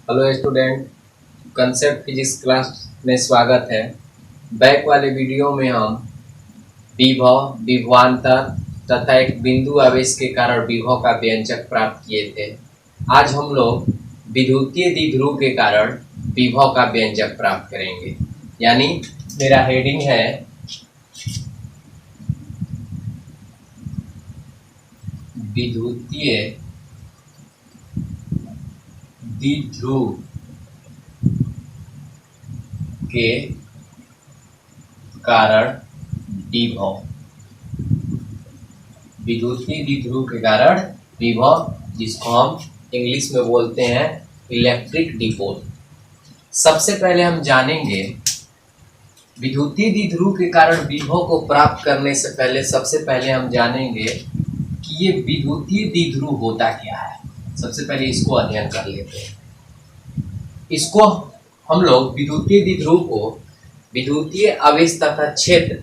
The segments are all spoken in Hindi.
Hello student, concept physics class में स्वागत है। बैक वाले वीडियो में हम विभव, विभवांतर तथा एक बिंदु आवेश के कारण विभव का व्यंजक प्राप्त किए थे। आज हम लोग विद्युतीय द्विध्रुव के कारण विभव का व्यंजक प्राप्त करेंगे। यानी मेरा हेडिंग है विद्युतीय द्विध्रुव के कारण विभव। विद्युतीय द्विध्रुव के कारण विभव, जिसको हम इंग्लिश में बोलते हैं इलेक्ट्रिक डिपोल। सबसे पहले हम जानेंगे विद्युतीय द्विध्रुव के कारण विभव को प्राप्त करने से पहले सबसे पहले हम जानेंगे कि ये विद्युतीय द्विध्रुव होता क्या है। सबसे पहले इसको अध्ययन कर लेते हैं। इसको हम लोग विद्युतीय द्विध्रुव को विद्युतीय आवेश तथा क्षेत्र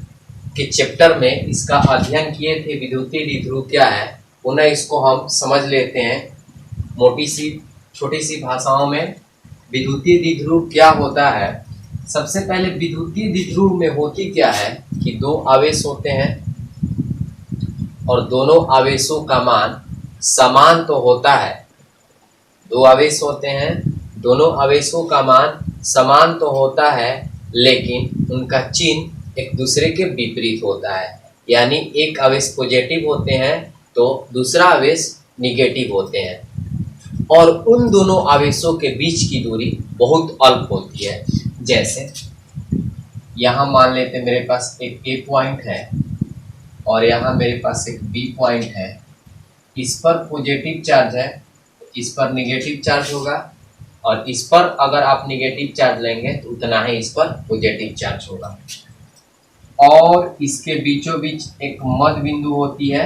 के चैप्टर में इसका अध्ययन किए थे। विद्युतीय द्विध्रुव क्या है, पुनः इसको हम समझ लेते हैं मोटी सी छोटी सी भाषाओं में। विद्युतीय द्विध्रुव क्या होता है? सबसे पहले विद्युतीय द्विध्रुव में होती क्या है कि दो आवेश होते हैं और दोनों आवेशों का मान समान तो होता है। दो आवेश होते हैं, दोनों आवेशों का मान समान तो होता है, लेकिन उनका चिन्ह एक दूसरे के विपरीत होता है। यानी एक आवेश पॉजिटिव होते हैं तो दूसरा आवेश निगेटिव होते हैं और उन दोनों आवेशों के बीच की दूरी बहुत अल्प होती है। जैसे यहाँ मान लेते हैं मेरे पास एक ए पॉइंट है और यहाँ मेरे पास एक बी पॉइंट है। इस पर पॉजिटिव चार्ज है, इस पर निगेटिव चार्ज होगा और इस पर अगर आप निगेटिव चार्ज लेंगे तो उतना ही इस पर पॉजिटिव चार्ज होगा। और इसके बीचों बीच एक मध्य बिंदु होती है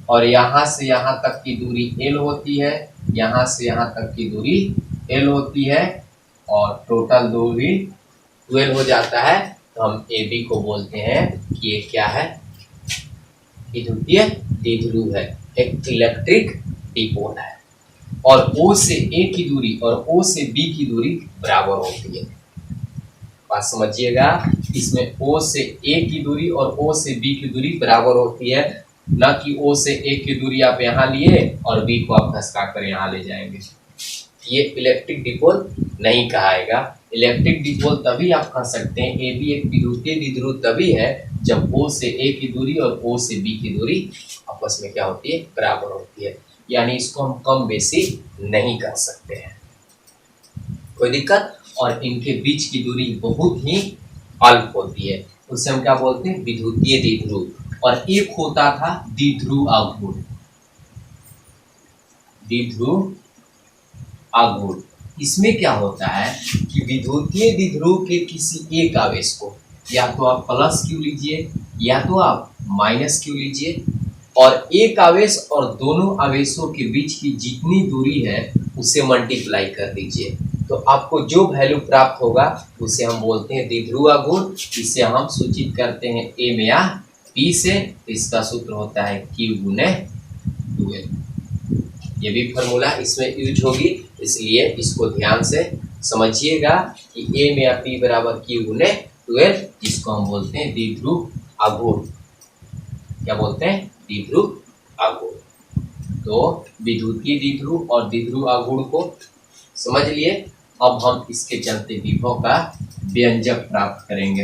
और यहाँ से यहाँ तक की दूरी L होती है, यहाँ से यहाँ तक की दूरी L होती है और टोटल दूरी 12 हो जाता है। तो हम AB को बोलते हैं कि ये क्या है, विद्युतीय द्विध्रुव है, एक इलेक्ट्रिक डिपोल है। और O से A की दूरी और O से B की दूरी बराबर होती है। बात समझिएगा, इसमें O से A की दूरी और O से B की दूरी बराबर होती है, न कि O से A की दूरी आप यहाँ लिए और B को आप घसका कर यहाँ ले जाएंगे। ये इलेक्ट्रिक डिपोल नहीं कहाएगा। इलेक्ट्रिक डिपोल तभी आप कह सकते हैं, AB एक विद्युतीय द्विध्रुव तभी है जब O से A की दूरी और O से B की दूरी आपस में क्या होती है, बराबर होती है। यानी इसको हम कम बेसी नहीं कर सकते हैं, कोई दिक्कत। और इनके बीच की दूरी बहुत ही अल्प होती है, उसे हम क्या बोलते हैं, विद्युतीय द्विध्रुव। और एक होता था द्विध्रुव आघूर्ण। द्विध्रुव आघूर्ण, इसमें क्या होता है कि विद्युतीय द्विध्रुव के किसी एक आवेश को या तो आप प्लस क्यू लीजिए या तो आप माइनस क्यू लीजिए और एक आवेश और दोनों आवेशों के बीच की जितनी दूरी है उसे मल्टीप्लाई कर दीजिए, तो आपको जो वैल्यू प्राप्त होगा उसे हम बोलते हैं द्विध्रुव आघूर्ण। इसे हम सूचित करते हैं ए में या पी से। इसका सूत्र होता है Q गुने 2L। ये भी फॉर्मूला इसमें यूज होगी, इसलिए इसको ध्यान से समझिएगा कि ए में या पी बराबर Q गुने 2L, जिसको हम बोलते हैं द्विध्रुव आघूर्ण। क्या बोलते हैं, द्विध्रुव आघूर्ण। तो विद्युतीय द्विध्रुव और द्विध्रुव आघूर्ण को समझ लिए। अब हम इसके चलते विभव का व्यंजक प्राप्त करेंगे।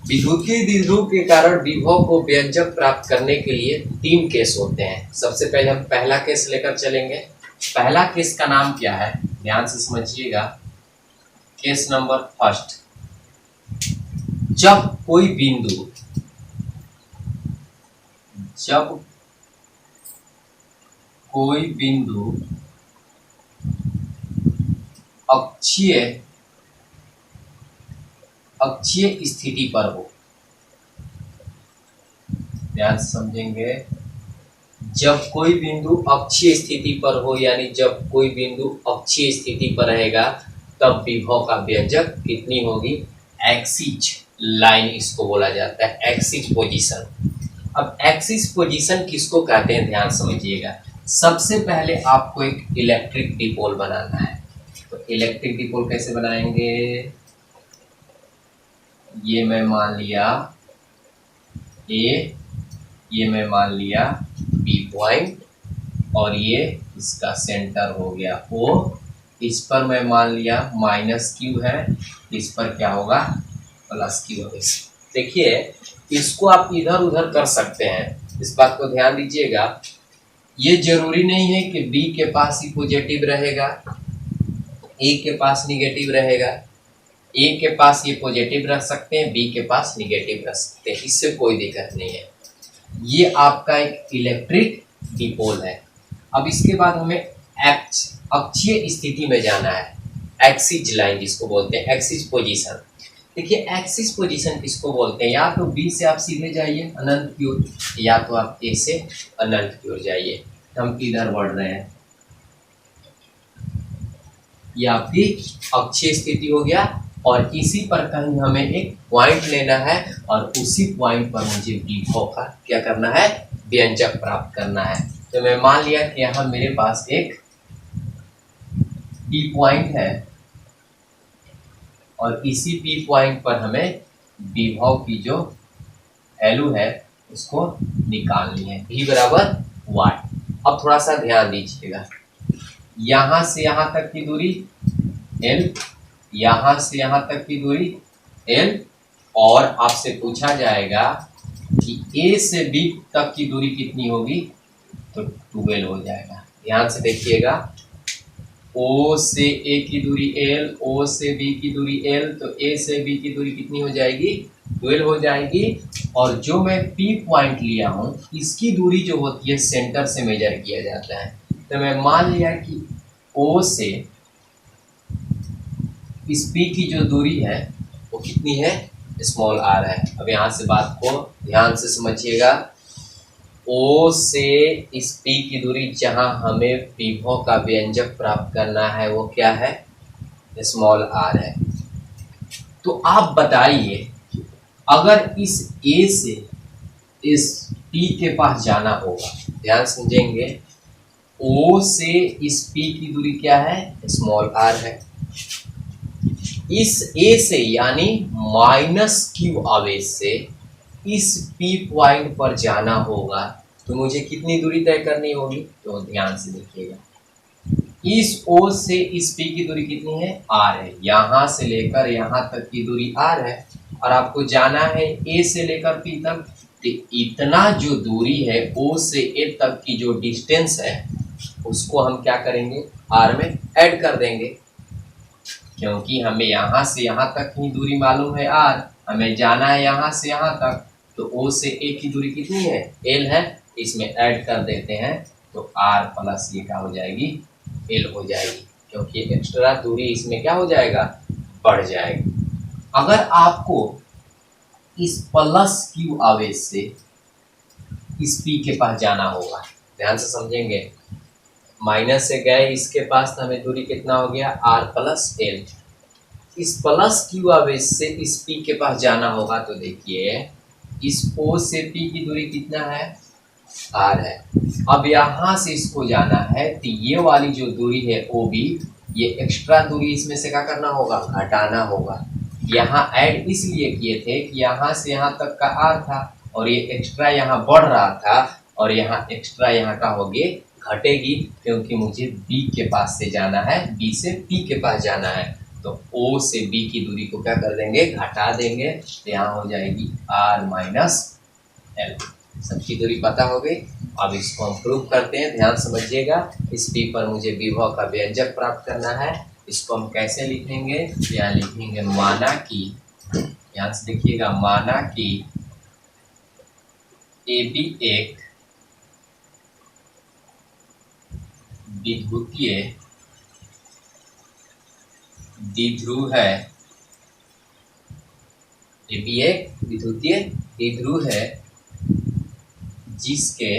विद्युतीय द्विध्रुव के कारण विभव को व्यंजक प्राप्त करने के लिए 3 केस होते हैं। सबसे पहले हम पहला केस लेकर चलेंगे। पहला केस का नाम क्या है, ध्यान से समझिएगा। केस नंबर फर्स्ट, जब कोई बिंदु अक्षीय स्थिति पर हो। ध्यान से समझेंगे, जब कोई बिंदु अक्षीय स्थिति पर हो, यानी जब कोई बिंदु अक्षीय स्थिति पर रहेगा तब विभव का व्यंजक कितनी होगी, एक्सिस लाइन इसको बोला जाता है, एक्सिस पोजीशन। अब एक्सिस पोजीशन किसको कहते हैं, ध्यान समझिएगा। सबसे पहले आपको एक इलेक्ट्रिक डिपोल बनाना है। तो इलेक्ट्रिक डिपोल कैसे बनाएंगे, ये मैं मान लिया ए, ये मैं मान लिया बी पॉइंट, और ये इसका सेंटर हो गया ओ। इस पर मैं मान लिया माइनस क्यू है, इस पर क्या होगा प्लस क्यू होगा। देखिए इसको आप इधर उधर कर सकते हैं, इस बात को ध्यान दीजिएगा। ये जरूरी नहीं है कि बी के पास ही पॉजिटिव रहेगा, ए के पास निगेटिव रहेगा। ए के पास ये पॉजिटिव रख सकते हैं, बी के पास निगेटिव रख सकते हैं, इससे कोई दिक्कत नहीं है। ये आपका एक इलेक्ट्रिक डिपोल है। अब इसके बाद हमें अक्षीय स्थिति में जाना है, एक्सिस लाइन जिसको बोलते हैं, एक्सिस पोजीशन। देखिए एक्सिस पोजीशन किसको बोलते हैं, या तो बी से आप सीधे जाइए अनंत की ओर, या तो आप ए से अनंत की ओर जाइए। हम इधर बढ़ रहे हैं, ये आपकी अक्षीय स्थिति हो गया। और इसी पर कहीं हमें एक पॉइंट लेना है, और उसी पॉइंट पर मुझे विभव का क्या करना है, व्यंजक प्राप्त करना है। तो मैं मान लिया कि यहाँ मेरे पास एक पी पॉइंट है, और इसी पी पॉइंट पर हमें विभव की जो वैल्यू है उसको निकालनी है, v बराबर वाट। अब थोड़ा सा ध्यान दीजिएगा, यहाँ से यहाँ तक की दूरी l, यहाँ से यहाँ तक की दूरी l, और आपसे पूछा जाएगा कि a से b तक की दूरी कितनी होगी, तो 12 हो जाएगा। ध्यान से देखिएगा, O से A की दूरी L, O से B की दूरी L, तो A से B की दूरी कितनी हो जाएगी, 12 हो जाएगी। और जो मैं P पॉइंट लिया हूँ इसकी दूरी जो होती है सेंटर से मेजर किया जाता है। तो मैं मान लिया कि O से इस P की जो दूरी है वो कितनी है, स्मॉल r है। अब यहाँ से बात को ध्यान से समझिएगा, O से इस P की दूरी जहाँ हमें विभव का व्यंजक प्राप्त करना है वो क्या है, स्मॉल r है। तो आप बताइए अगर इस A से इस P के पास जाना होगा, ध्यान समझेंगे, O से इस P की दूरी क्या है, स्मॉल r है। इस A से यानी माइनस Q आवेश से इस P पॉइंट पर जाना होगा, तो मुझे कितनी दूरी तय करनी होगी, तो ध्यान से देखिएगा, इस O से इस P की दूरी कितनी है, r है। यहाँ से लेकर यहाँ तक की दूरी r है, और आपको जाना है A से लेकर P तक। तो इतना जो दूरी है O से A तक की जो डिस्टेंस है उसको हम क्या करेंगे, r में ऐड कर देंगे, क्योंकि हमें यहाँ से यहाँ तक की दूरी मालूम है r, हमें जाना है यहाँ से यहाँ तक। तो O से A की दूरी कितनी है, l है, इसमें ऐड कर देते हैं, तो r प्लस ये क्या हो जाएगी, l हो जाएगी, क्योंकि एक्स्ट्रा दूरी इसमें क्या हो जाएगा, बढ़ जाएगी। अगर आपको इस प्लस Q आवेश से इस P के पास जाना होगा, ध्यान से समझेंगे, माइनस से गए इसके पास, तो हमें दूरी कितना हो गया, r प्लस l। इस प्लस Q आवेश से इस P के पास जाना होगा, तो देखिए इस O से P की दूरी कितना है, r है। अब यहाँ से इसको जाना है, तो ये वाली जो दूरी है OB, ये एक्स्ट्रा दूरी इसमें से क्या करना होगा, घटाना होगा। यहाँ ऐड इसलिए किए थे कि यहाँ से यहाँ तक का r था, और ये एक्स्ट्रा यहाँ बढ़ रहा था, और यहाँ एक्स्ट्रा यहाँ का हो गया घटेगी, क्योंकि मुझे B के पास से जाना है, B से P के पास जाना है। तो O से B की दूरी को क्या कर देंगे, घटा देंगे, तो यहाँ हो जाएगी r माइनस l। सबकी दूरी पता हो गई। अब इसको हम प्रूव करते हैं, ध्यान समझिएगा। इस P पर मुझे विभव का व्यंजक प्राप्त करना है। इसको हम कैसे लिखेंगे, यहाँ लिखेंगे माना कि, ध्यान से देखिएगा, माना कि AB एक विद्युतीय द्विध्रुव है, AB एक विद्युतीय द्विध्रुव है जिसके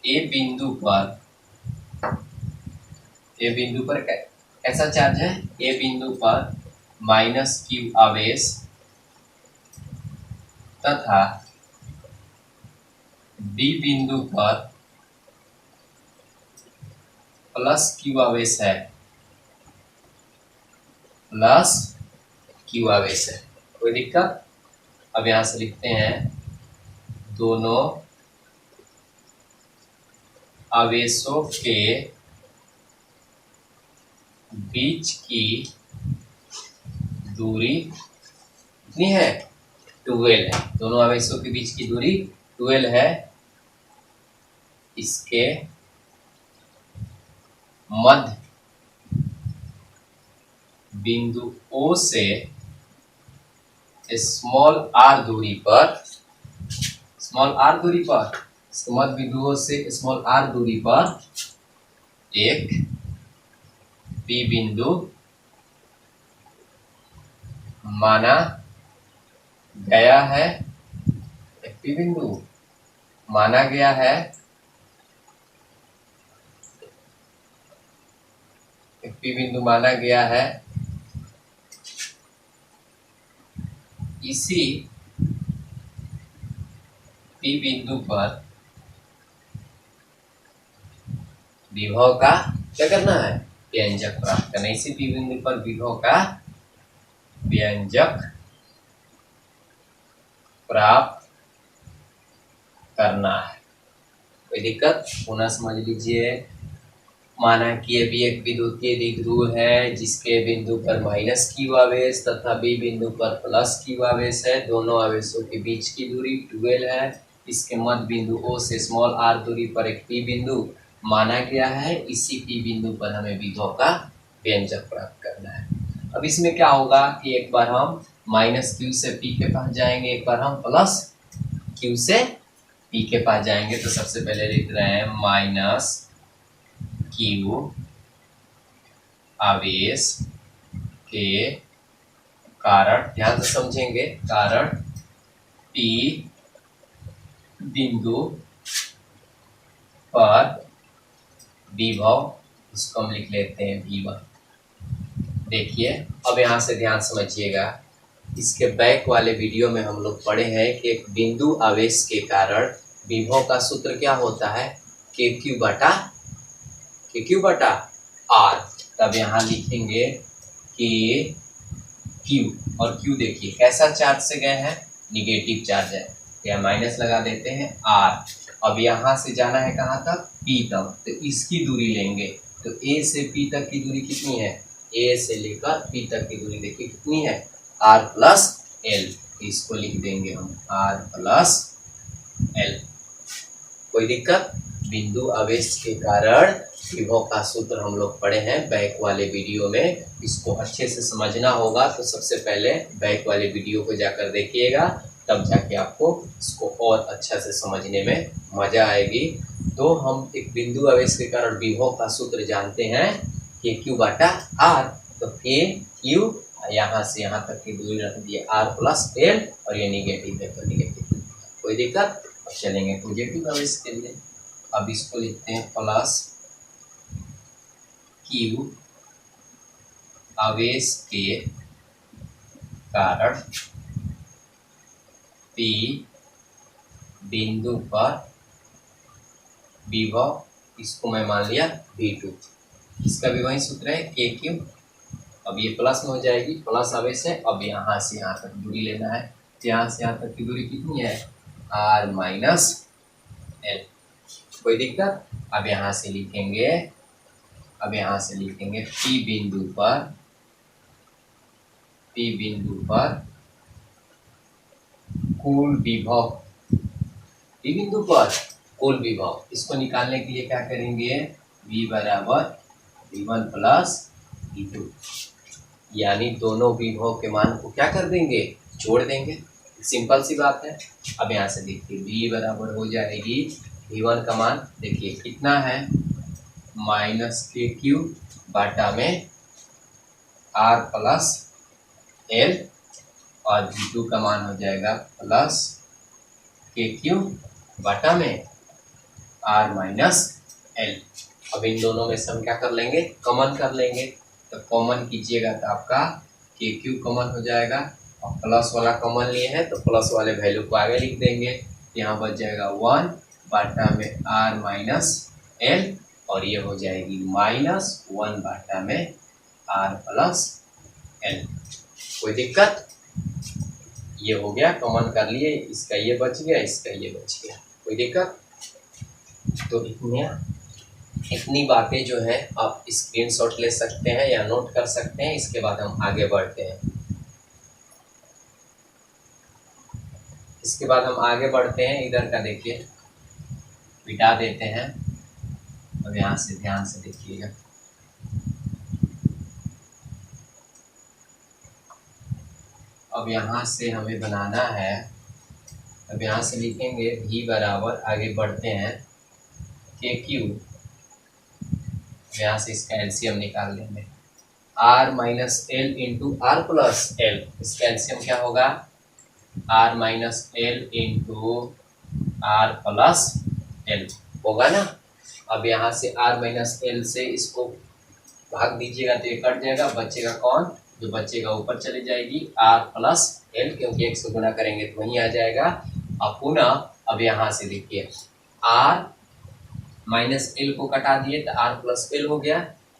A बिंदु पर कैसा चार्ज है, A बिंदु पर माइनस Q आवेश तथा B बिंदु पर प्लस क्यू आवेश है, प्लस क्यू आवेश है, कोई दिक्कत। अब यहां से लिखते हैं दोनों आवेशों के बीच की दूरी कितनी है, 12 है। दोनों आवेशों के बीच की दूरी 12 है। इसके मध्य बिंदु O से स्मॉल r दूरी पर, इसके मध्य बिंदु O से स्मॉल r दूरी पर एक P बिंदु माना गया है, एक P बिंदु माना गया है, एक P बिंदु माना गया है। इसी P बिंदु पर विभव का क्या करना है, व्यंजक प्राप्त करना। इसी P बिंदु पर विभव का व्यंजक प्राप्त करना है। कोई दिक्कत, पुनः समझ लीजिए। माना कि अभी एक विद्युतीय द्विध्रुव है जिसके बिंदु पर माइनस क्यू आवेश तथा बी बिंदु पर प्लस क्यू आवेश है। दोनों आवेशों के बीच की दूरी 12 है। इसके मध्य बिंदु O से स्मॉल r दूरी पर एक P बिंदु माना गया है। इसी P बिंदु पर हमें विभव का व्यंजक प्राप्त करना है। अब इसमें क्या होगा कि एक बार हम माइनस क्यू से P के पास जाएंगे, एक बार हम प्लस क्यू से P के पास जाएंगे। तो सबसे पहले लिख रहे हैं माइनस क्यू आवेश के कारण, ध्यान से समझेंगे, कारण P बिंदु पर विभव, इसको हम लिख लेते हैं V1। देखिए अब यहां से ध्यान समझिएगा, इसके बैक वाले वीडियो में हम लोग पढ़े हैं कि एक बिंदु आवेश के कारण विभव का सूत्र क्या होता है, KQ बटा R। तब यहाँ लिखेंगे कि Q, और Q देखिए कैसा चार्ज से गए हैं, निगेटिव चार्ज है, या माइनस लगा देते हैं R। अब यहाँ से जाना है कहाँ तक, P तक, तो इसकी दूरी लेंगे। तो A से P तक की दूरी कितनी है, A से लेकर P तक की दूरी देखिए कितनी है, R प्लस L। इसको लिख देंगे हम R प्लस L। कोई दिक्कत, बिंदु आवेश के कारण विभव का सूत्र हम लोग पढ़े हैं बैक वाले वीडियो में। इसको अच्छे से समझना होगा तो सबसे पहले बैक वाले वीडियो को जाकर देखिएगा, तब जाके आपको इसको और अच्छा से समझने में मजा आएगी। तो हम एक बिंदु आवेश के कारण विभव का सूत्र जानते हैं KQ बटा R। तो KQ यहाँ से यहाँ तक की दूरी रख दिए R प्लस L, और ये निगेटिव है तो निगेटिव, कोई दिक्कत। अब चलेंगे पॉजिटिव आवेश के लिए। अब इसको लिखते हैं प्लस Q आवेश के कारण P बिंदु पर विभव, इसको मैं मान लिया V2। इसका भी वही सूत्र है KQ। अब ये प्लस में हो जाएगी, प्लस आवेश है। अब यहाँ से यहाँ तक दूरी लेना है, यहाँ से यहाँ तक की दूरी कितनी है, R माइनस L। कोई दिक्कत। अब यहाँ से लिखेंगे, P बिंदु पर कुल विभव, P बिंदु पर कुल विभव, इसको निकालने के लिए क्या करेंगे, V बराबर V1 प्लस V2, यानी दोनों विभव के मान को क्या कर देंगे, जोड़ देंगे। सिंपल सी बात है। अब यहाँ से देखिए V बराबर हो जाएगी V1 का मान देखिए कितना है, माइनस KQ बाटा में R प्लस L, और V2 का मान हो जाएगा प्लस KQ बाटा में R माइनस L। अब इन दोनों में से हम क्या कर लेंगे, कॉमन कर लेंगे। तो कॉमन कीजिएगा तो आपका KQ कॉमन हो जाएगा, और प्लस वाला कॉमन लिए हैं तो प्लस वाले वैल्यू को आगे लिख देंगे। यहाँ बच जाएगा 1 बाटा में R माइनस L, और ये हो जाएगी -1/r+l। कोई दिक्कत? ये हो गया, कॉमन कर लिए, इसका ये बच गया, इसका ये बच गया। कोई दिक्कत? तो इतनी बातें जो है आप स्क्रीनशॉट ले सकते हैं या नोट कर सकते हैं। इसके बाद हम आगे बढ़ते हैं। इधर का देखिए, मिटा देते हैं। अब यहाँ से ध्यान से देखिएगा। अब यहाँ से हमें बनाना है, अब यहाँ से लिखेंगे v बराबर, आगे बढ़ते हैं, KQ। यहाँ से इसका एलसीएम निकाल लेंगे, r-l इंटू r+l। इसका एलसीएम क्या होगा? r-l इंटू r+l होगा ना। अब यहाँ से r-l से इसको भाग दीजिएगा तो ये कट जाएगा, बचेगा कौन? जो बचेगा ऊपर चले जाएगी r+l, क्योंकि 1 से गुना करेंगे तो वहीं आ जाएगा। अब पुनः अब यहाँ से देखिए, r-l को कटा दिए तो r+l हो गया।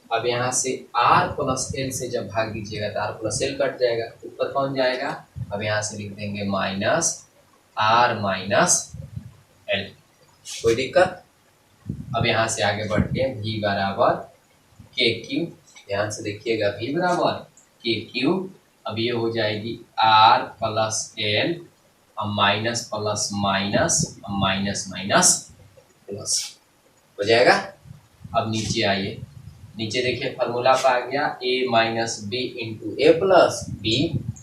अब यहाँ से r+l से जब भाग दीजिएगा तो r+l कट जाएगा, ऊपर कौन जाएगा? अब यहाँ से लिख देंगे -r-l। कोई दिक्कत? अब यहाँ से आगे बढ़ते हैं, v बराबर KQ। ध्यान से देखिएगा, v बराबर KQ। अब ये हो जाएगी r+l, अब माइनस प्लस माइनस, अब माइनस माइनस प्लस हो जाएगा। अब नीचे आइए, नीचे देखिए फार्मूला पर आ गया a - b इंटू a+b।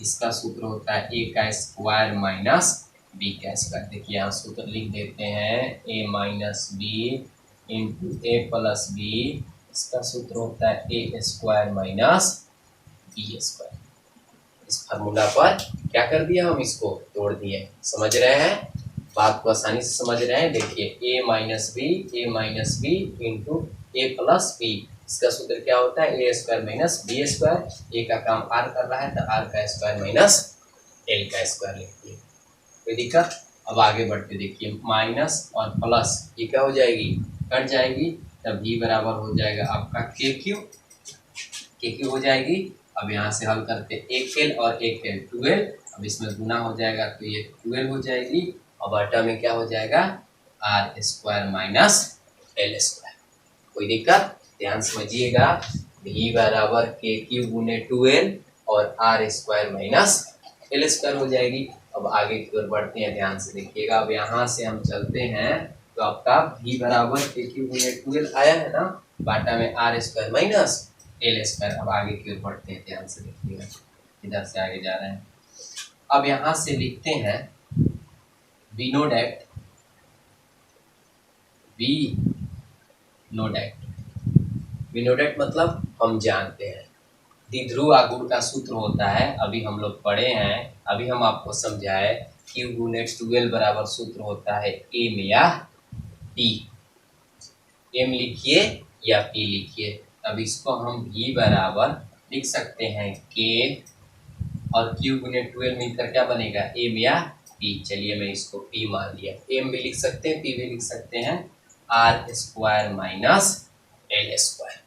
इसका सूत्र होता है a का स्क्वायर माइनस b का स्क्वायर। देखिए यहाँ सूत्र लिख देते हैं, a - b इंटू a+b। इसका सूत्र होता है a square minus b square. इस फार्मूला पर क्या कर दिया, हम इसको तोड़ दिए। समझ रहे हैं बात को? आसानी से समझ रहे हैं। देखिए a - b इंटू a+b। इसका सूत्र क्या होता है? a square minus b square. a का काम r कर रहा है तो r का स्क्वायर माइनस l का स्क्वायर लिखिए। कोई दिक्कत? अब आगे बढ़ते देखिए, माइनस और प्लस ये क्या हो जाएगी? कट जाएगी। तब v बराबर हो जाएगा आपका KQ हो जाएगी। अब यहाँ से हल करते 1l और 1l 12। अब इसमें गुना हो जाएगा तो ये 12 हो जाएगी, और बटा में क्या हो जाएगा? r square minus l square. कोई दिक्कत? ध्यान समझिएगा, v बराबर KQ गुने 2l और r square minus l square हो जाएगी। अब आगे की ओर बढ़ते हैं, ध्यान से देखिएगा। अब यहाँ से हम चलते हैं तो आपका v बराबर KQ गुने 2l आया है ना, बाटा में r square minus l square. अब आगे की ओर बढ़ते हैं, ध्यान से देखिएगा, इधर से आगे जा रहे हैं। अब यहाँ से लिखते हैं वी नो डैट मतलब हम जानते हैं। द्विध्रुव आघूर्ण का सूत्र होता है, अभी हम लोग पढ़े हैं, अभी हम आपको समझाए। Q गुने 2l बराबर सूत्र होता है m या p। m लिखिए या p लिखिए। अब इसको हम v बराबर लिख सकते हैं k, और Q गुने 2l मिलकर क्या बनेगा? m या p। चलिए मैं इसको p मान लिया। m भी लिख सकते हैं, p भी लिख सकते हैं, r square minus l square.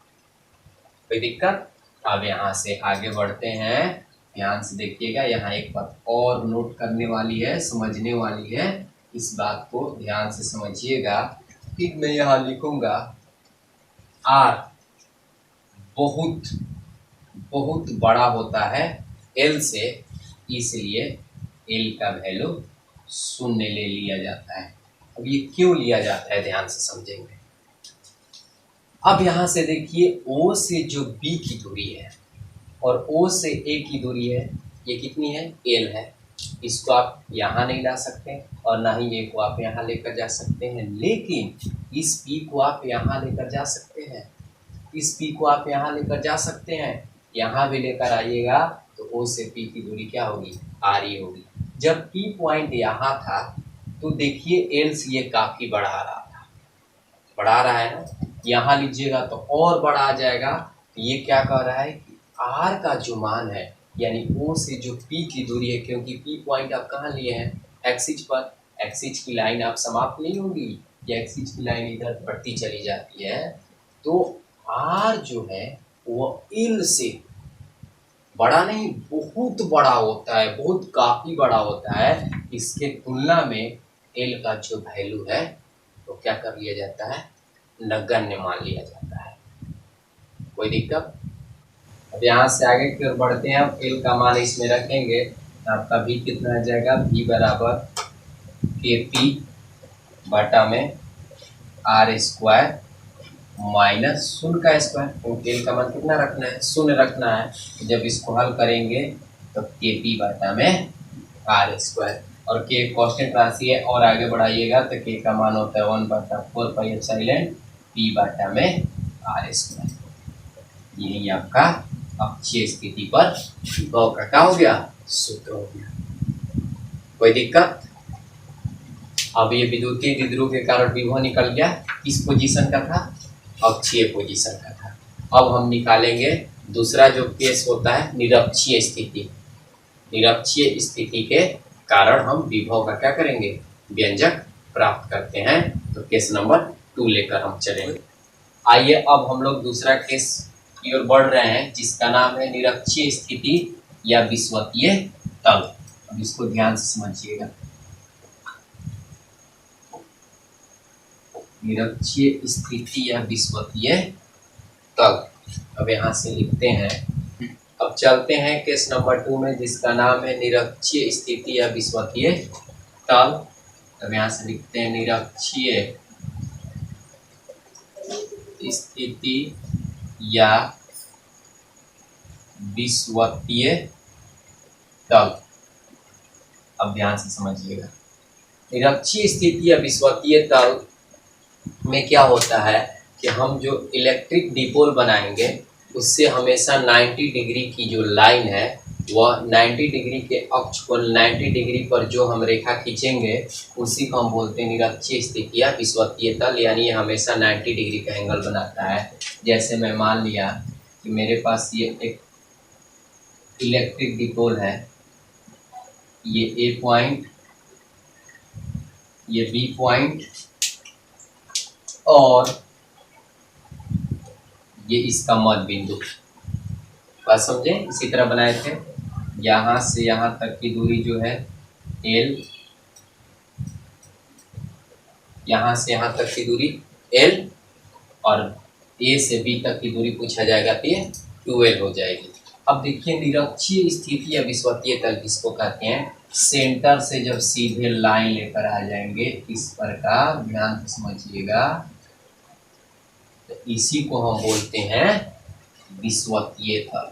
कोई दिक्कत? अब यहाँ से आगे बढ़ते हैं, ध्यान से देखिएगा। यहाँ एक बात और नोट करने वाली है, समझने वाली है, इस बात को ध्यान से समझिएगा। फिर मैं यहाँ लिखूंगा r बहुत बहुत बड़ा होता है l से, इसलिए l का वैल्यू 0 ले लिया जाता है। अब ये क्यों लिया जाता है, ध्यान से समझेंगे। अब यहाँ से देखिए, O से जो B की दूरी है और O से A की दूरी है, ये कितनी है? L है। इसको आप यहाँ नहीं ला सकते और ना ही A को आप यहाँ लेकर जा सकते हैं, लेकिन इस P को आप यहाँ लेकर जा सकते हैं, इस P को आप यहाँ लेकर जा सकते हैं। यहाँ भी लेकर आइएगा तो O से P की दूरी क्या होगी? R ही होगी। जब P पॉइंट यहाँ था तो देखिए L से ये काफ़ी बढ़ा रहा है ना, यहाँ लीजिएगा तो और बड़ा आ जाएगा। तो ये क्या कह रहा है कि R का जो मान है, यानी O से जो P की दूरी है, क्योंकि P पॉइंट आप कहाँ लिए हैं? एक्सिस पर। एक्सिस की लाइन आप समाप्त नहीं होगी, या एक्सिस की लाइन इधर बढ़ती चली जाती है, तो आर जो है वो एल से बड़ा नहीं, बहुत बड़ा होता है, बहुत काफी बड़ा होता है। इसके तुलना में एल का जो वैल्यू है तो क्या कर लिया जाता है, नगण्य मान लिया जाता है। कोई दिक्कत? अब यहाँ से आगे की ओर बढ़ते हैं। अब एल का मान इसमें रखेंगे तो आपका भी कितना आ जाएगा, भी बराबर के पी बटा में आर स्क्वायर माइनस शून्य का स्क्वायर। तो एल का मान कितना रखना है, शून्य रखना है। जब इसको हल करेंगे तो के पी बटा में आर स्क्वायर, और के कांस्टेंट राशि है और आगे बढ़ाइएगा तो के का मान होता है 1/4 पाई एप्सिलॉन पी बटा में आर स्क्वायर। यही आपका अक्षीय स्थिति पर विभव का क्या हो गया, सूत्र हो गया। कोई दिक्कत? अब ये विद्युतीय द्विध्रुव के कारण विभव निकल गया, किस पोजीशन का था, अक्षीय पोजीशन का था। अब हम निकालेंगे दूसरा जो केस होता है निरक्षीय स्थिति। निरक्षीय स्थिति के कारण हम विभव का क्या करेंगे, व्यंजक प्राप्त करते हैं। तो केस नंबर 2 लेकर हम चलेंगे। आइए अब हम लोग दूसरा केस की ओर बढ़ रहे हैं जिसका नाम है निरक्षीय स्थिति या विषुवतीय तल। अब इसको ध्यान से समझिएगा। निरक्षीय स्थिति या विषुवतीय तल, अब यहाँ से लिखते हैं। अब चलते हैं केस नंबर 2 में जिसका नाम है निरक्षीय स्थिति या विषुवतीय तल। अब यहाँ से लिखते हैं निरक्षीय स्थिति या विषुवतीय तल। अब ध्यान से समझिएगा, निरक्षीय स्थिति या विषुवतीय तल में क्या होता है कि हम जो इलेक्ट्रिक डिपोल बनाएंगे उससे हमेशा 90 डिग्री की जो लाइन है वह 90 डिग्री के अक्ष को 90 डिग्री पर जो हम रेखा खींचेंगे उसी को हम बोलते हैं निरक्षीय स्थिति या विषुवतीय तल, यानी ये हमेशा 90 डिग्री का एंगल बनाता है। जैसे मैं मान लिया कि मेरे पास ये एक इलेक्ट्रिक डिपोल है, ये ए पॉइंट, ये बी पॉइंट और ये इसका मध्य बिंदु। बात समझे? इसी तरह बनाए थे। यहाँ से यहाँ तक की दूरी जो है L, यहाँ से यहाँ तक की दूरी L, और A से B तक की दूरी पूछा जाएगा तो ये 2L हो जाएगी। अब देखिए निरक्षीय स्थिति या विषुवतीय तल किसको कहते हैं, सेंटर से जब सीधे लाइन लेकर आ जाएंगे इस प्रकार, ध्यान से समझिएगा, तो इसी को हम बोलते हैं विषुवतीय तल।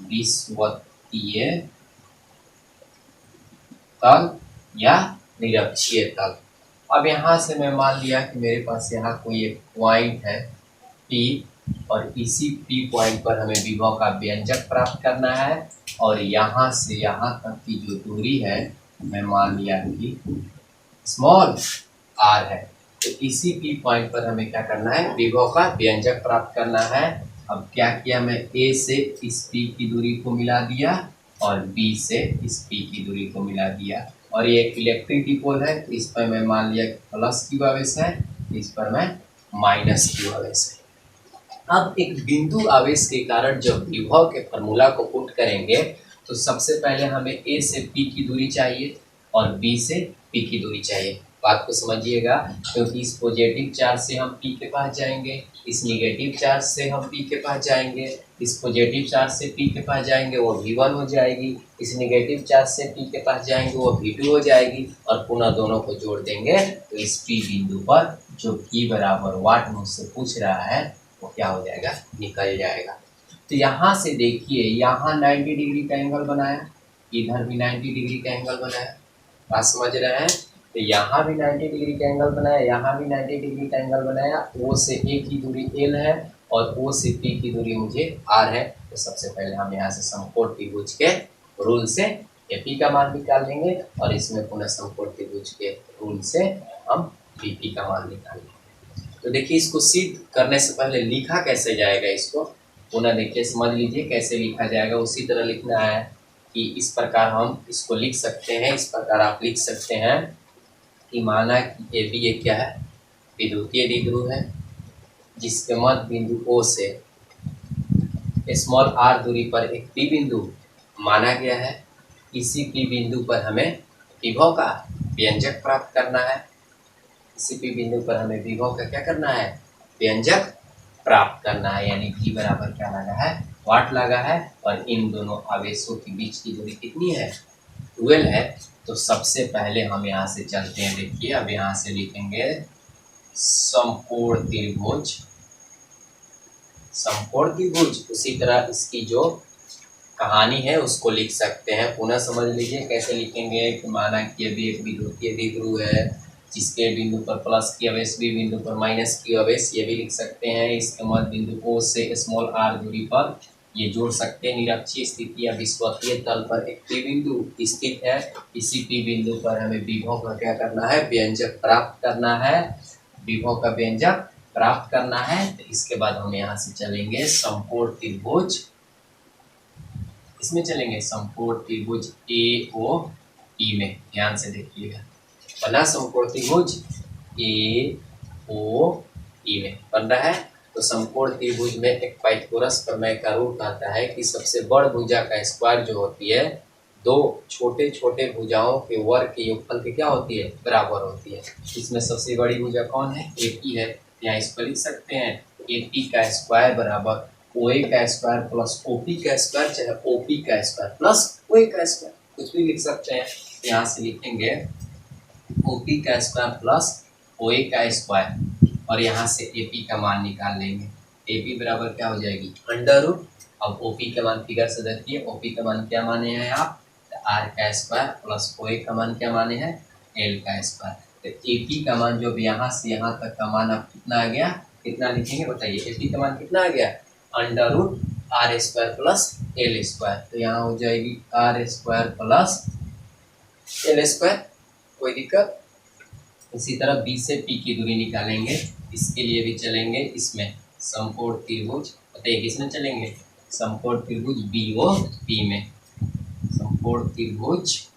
विषुवतीय तल या निरक्षीय तल। अब यहाँ से मैं मान लिया कि मेरे पास यहाँ कोई एक पॉइंट है P, और इसी P पॉइंट पर हमें विभव का व्यंजक प्राप्त करना है, और यहाँ से यहाँ तक की जो दूरी है मैं मान लिया कि स्मॉल r है। तो इसी P पॉइंट पर हमें क्या करना है, विभव का व्यंजक प्राप्त करना है। अब क्या किया, मैं A से इस P की दूरी को मिला दिया और B से इस P की दूरी को मिला दिया, और ये एक इलेक्ट्रिक डिपोल है तो इस पर मैं मान लिया प्लस क्यू आवेश है, इस पर मैं माइनस क्यू आवेश है। अब एक बिंदु आवेश के कारण जब विभव के फॉर्मूला को पुट करेंगे तो सबसे पहले हमें A से P की दूरी चाहिए और B से P की दूरी चाहिए। बात को समझिएगा, क्योंकि इस पॉजिटिव चार्ज से हम P के पास जाएंगे, इस निगेटिव चार्ज से हम P के पास जाएंगे, इस पॉजिटिव चार्ज से P के पास जाएंगे वो V1 हो जाएगी, इस निगेटिव चार्ज से P के पास जाएंगे वो V2 हो जाएगी, और पुनः दोनों को जोड़ देंगे तो इस P बिंदु पर जो P बराबर वाट मुझसे पूछ रहा है वो क्या हो जाएगा, निकल जाएगा। तो यहाँ से देखिए, यहाँ 90 डिग्री का एंगल बनाया, इधर भी 90 डिग्री का एंगल बनाया, बात समझ रहे हैं। तो यहाँ भी 90 डिग्री का एंगल बनाया, यहाँ भी 90 डिग्री का एंगल बनाया। O से A की दूरी L है और O से P की दूरी मुझे R है। तो सबसे पहले हम यहाँ से समकोण त्रिभुज के रूल से AP का मान निकाल लेंगे, और इसमें पुनः समकोण त्रिभुज के रूल से हम BP का मान निकालेंगे। तो देखिए, इसको सिद्ध करने से पहले लिखा कैसे जाएगा, इसको पुनः देखिए, समझ लीजिए कैसे लिखा जाएगा। उसी तरह लिखना है कि इस प्रकार हम इसको लिख सकते हैं। इस प्रकार आप लिख सकते हैं कि माना कि AB ये क्या है, विद्युतीय द्विध्रुव है, जिसके मध्य बिंदु O से स्मॉल r दूरी पर एक P बिंदु माना गया है। इसी P बिंदु पर हमें विभव का व्यंजक प्राप्त करना है। इसी P बिंदु पर हमें विभव का क्या करना है, व्यंजक प्राप्त करना है। यानी V बराबर क्या लगा है, वाट लगा है। और इन दोनों आवेशों के बीच की दूरी कितनी है, 12 है। तो सबसे पहले हम यहाँ से चलते हैं। देखिए अब यहाँ से लिखेंगे समकोण त्रिभुज, समकोण त्रिभुज। उसी तरह इसकी जो कहानी है उसको लिख सकते हैं। पुनः समझ लीजिए कैसे लिखेंगे कि माना कि अभी एक विद्युतीय द्विध्रुव है जिसके बिंदु पर प्लस की आवेश, बी बिंदु पर माइनस की आवेश, ये भी लिख सकते हैं। इसके मध्य बिंदु O से स्मॉल r दूरी पर ये जोड़ सकते हैं। निरक्षीय स्थिति या विषुवतीय तल पर एक P बिंदु स्थित है। इसी P बिंदु पर हमें विभव का क्या करना है, व्यंजक प्राप्त करना है। विभव का व्यंजक प्राप्त करना है। तो इसके बाद हम यहाँ से चलेंगे समकोण त्रिभुज, इसमें चलेंगे समकोण त्रिभुज AOP में। ध्यान से देखिएगा, बना समकोण त्रिभुज AOP में बन रहा है। तो समकोण त्रिभुज में एक पाइथागोरस प्रमेय का रूप आता है कि सबसे बड़ भुजा का स्क्वायर जो होती है, दो छोटे छोटे भुजाओं के वर्ग के योगफल की क्या होती है, बराबर होती है। इसमें सबसे बड़ी भुजा कौन है, AP है। यहाँ इसको लिख सकते हैं AP का स्क्वायर बराबर OA का स्क्वायर प्लस OP का स्क्वायर, चाहे OP का स्क्वायर प्लस OA का स्क्वायर, कुछ भी लिख सकते हैं। यहाँ से लिखेंगे OP का स्क्वायर प्लस OA का स्क्वायर और यहाँ से AP का मान निकाल लेंगे। AP बराबर क्या हो जाएगी, अंडर रूट। अब OP का मान फिगर से देखिए, OP का मान क्या माने हैं आप, R का स्क्वायर प्लस OA का मान क्या माने हैं, L का स्क्वायर। तो AP का मान जो यहाँ से यहाँ तक का मान अब कितना आ गया, कितना लिखेंगे बताइए। AP का मान कितना आ गया, under root R square plus L square. तो यहाँ हो जाएगी R square plus L square, कोई दिक्कत। इसी तरह B से P की दूरी निकालेंगे, इसके लिए भी चलेंगे इसमें समकोण त्रिभुज, बताइए किसमें चलेंगे, समकोण त्रिभुज BOP में। समकोण त्रिभुज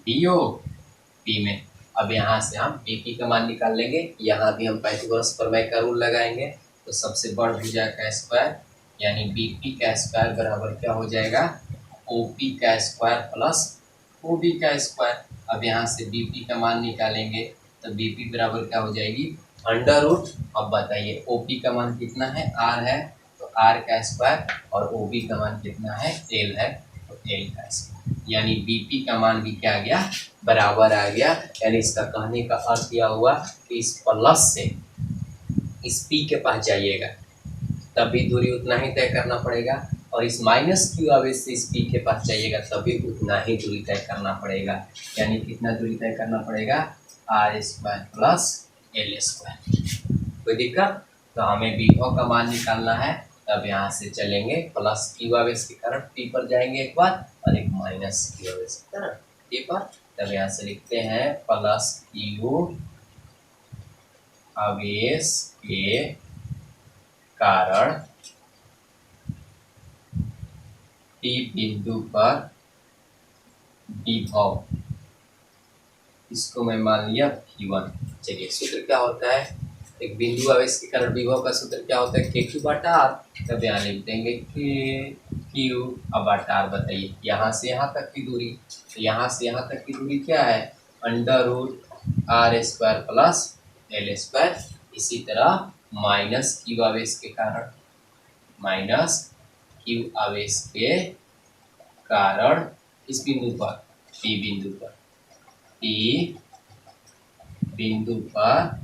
BOP में अब यहाँ से हम BP का मान निकाल लेंगे। यहाँ भी हम पाइथागोरस प्रमेय का रूल लगाएंगे। तो सबसे बड़ भुजा का स्क्वायर यानी BP का स्क्वायर बराबर क्या हो जाएगा, OP का स्क्वायर प्लस OB का स्क्वायर। अब यहाँ से BP का मान निकालेंगे तो BP बराबर क्या हो जाएगी, अंडर रूट। अब बताइए OP का मान कितना है, R है, तो R का स्क्वायर और OB का मान कितना है, L है, तो L का स्क्वायर। यानी BP का मान भी क्या आ गया, बराबर आ गया। यानी इसका कहने का अर्थ यह हुआ कि इस प्लस से इस P के पास जाइएगा तभी दूरी उतना ही तय करना पड़ेगा, और इस माइनस Q आवेश से इस P के पास जाइएगा तभी उतना ही दूरी तय करना पड़ेगा। यानी कितना दूरी तय करना पड़ेगा, R square plus L square. कोई दिक्कत। तो हमें विभव का मान निकालना है। तब यहाँ से चलेंगे प्लस Q आवेश के कारण P पर जाएंगे एक बार, और एक माइनस Q आवेश के कारण P पर। तब यहाँ से लिखते हैं प्लस Q आवेश के कारण P बिंदु पर विभव, इसको मैं मान लिया V1। चलिए सूत्र क्या होता है, एक बिंदु आवेश के कारण विभव का सूत्र क्या होता है, KQ बटा R। तब यहाँ लिख देंगे KQ अब बटा R। बताइए यहाँ से यहाँ तक की दूरी, तो यहाँ से यहाँ तक की दूरी क्या है, under root R square plus L square. इसी तरह माइनस Q आवेश के कारण, माइनस Q आवेश के कारण इस बिंदु पर P बिंदु पर, P बिंदु पर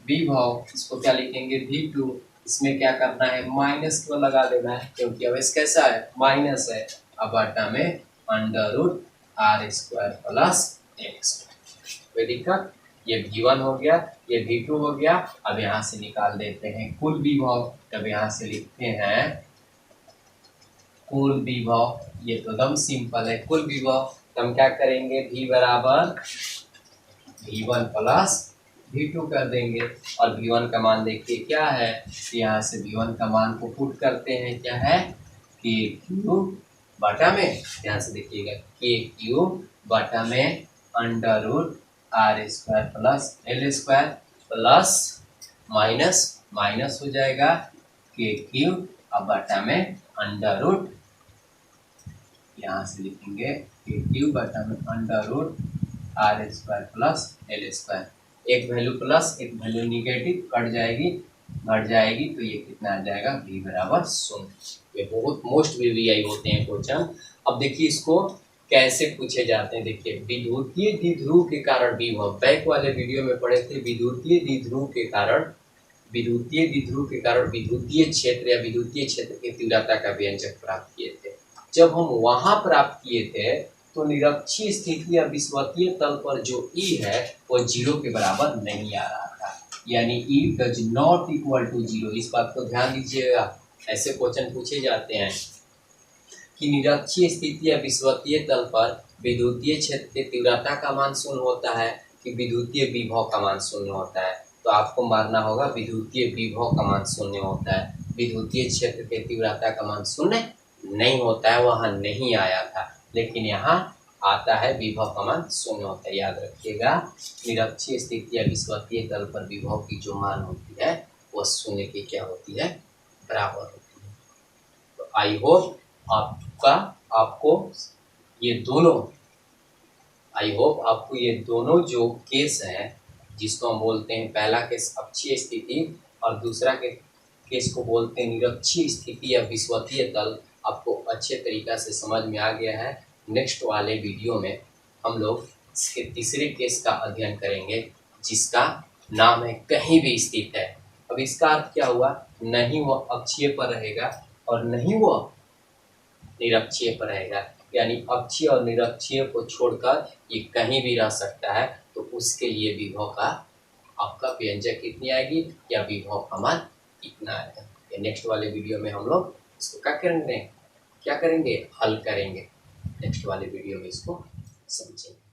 विभव, इसको क्या लिखेंगे V2। इसमें क्या करना है, माइनस को लगा देना है क्योंकि आवेश कैसा है, माइनस है। अब बटा में under root R square plus L square. कोई दिक्कत। ये V1 हो गया, ये V2 हो गया। अब यहाँ से निकाल देते हैं कुल विभव। तब यहाँ से लिखते हैं कुल विभव, ये तो एकदम सिंपल है, कुल विभव। तो हम क्या करेंगे, V बराबर V1 प्लस V2 कर देंगे। और V1 का मान देखिए क्या है, यहाँ से V1 का मान को पुट करते हैं, क्या है, KQ बटा में, ध्यान से देखिएगा, KQ बटा में under root R square plus L square plus minus minus हो जाएगा के क्यूब अब बटा में अंडर रूट, यहाँ से लिखेंगे के क्यूब बटा में under root R square plus L square, एक वैल्यू प्लस एक वैल्यू निगेटिव कट जाएगी घट जाएगी तो ये कितना आ जाएगा v बराबर 0। ये बहुत मोस्ट वीवीआई होते हैं क्वेश्चन। अब देखिए इसको कैसे पूछे जाते हैं। देखिए विद्युतीय द्विध्रुव के कारण विभव, बैक वाले वीडियो में पढ़े थे विद्युतीय द्विध्रुव के कारण विद्युतीय क्षेत्र या विद्युतीय क्षेत्र की तीव्रता का व्यंजक प्राप्त किए थे। जब हम वहां प्राप्त किए थे तो निरक्षीय स्थिति या विषुवतीय तल पर जो E है वो 0 के बराबर नहीं आ रहा था, यानी E does not equal to 0। इस बात को ध्यान दीजिएगा, ऐसे क्वेश्चन पूछे जाते हैं कि निरक्षीय स्थिति या विषुवतीय तल पर विद्युतीय क्षेत्र की तीव्रता का मान शून्य होता है कि विद्युतीय विभव का मान शून्य होता है। तो आपको मानना होगा विद्युतीय विभव का मान शून्य होता है, विद्युतीय क्षेत्र की तीव्रता का मान शून्य नहीं होता है, वहां नहीं आया था, लेकिन यहाँ आता है विभव का मान शून्य होता है। याद रखिएगा निरक्षीय स्थिति या विषुवतीय तल पर विभव की जो मान होती है वो शून्य की क्या होती है, बराबर होती है। तो आई होप आपको ये दोनों जो केस हैं, जिसको हम बोलते हैं पहला केस अक्षीय स्थिति और दूसरा केस को बोलते हैं निरक्षीय स्थिति या विषुवतीय तल, आपको अच्छे तरीका से समझ में आ गया है। नेक्स्ट वाले वीडियो में हम लोग इसके तीसरे केस का अध्ययन करेंगे जिसका नाम है कहीं भी स्थित है। अब इसका अर्थ क्या हुआ, नहीं वो अक्षीय पर रहेगा और नहीं वो निरक्षीय पर रहेगा, यानी अक्षीय और निरक्षीय को छोड़कर ये कहीं भी रह सकता है। तो उसके लिए विभव का आपका व्यंजक कितनी आएगी या विभव का मान कितना आएगा, ये नेक्स्ट वाले वीडियो में हम लोग इसको क्या करेंगे हल करेंगे। नेक्स्ट वाले वीडियो में इसको समझेंगे।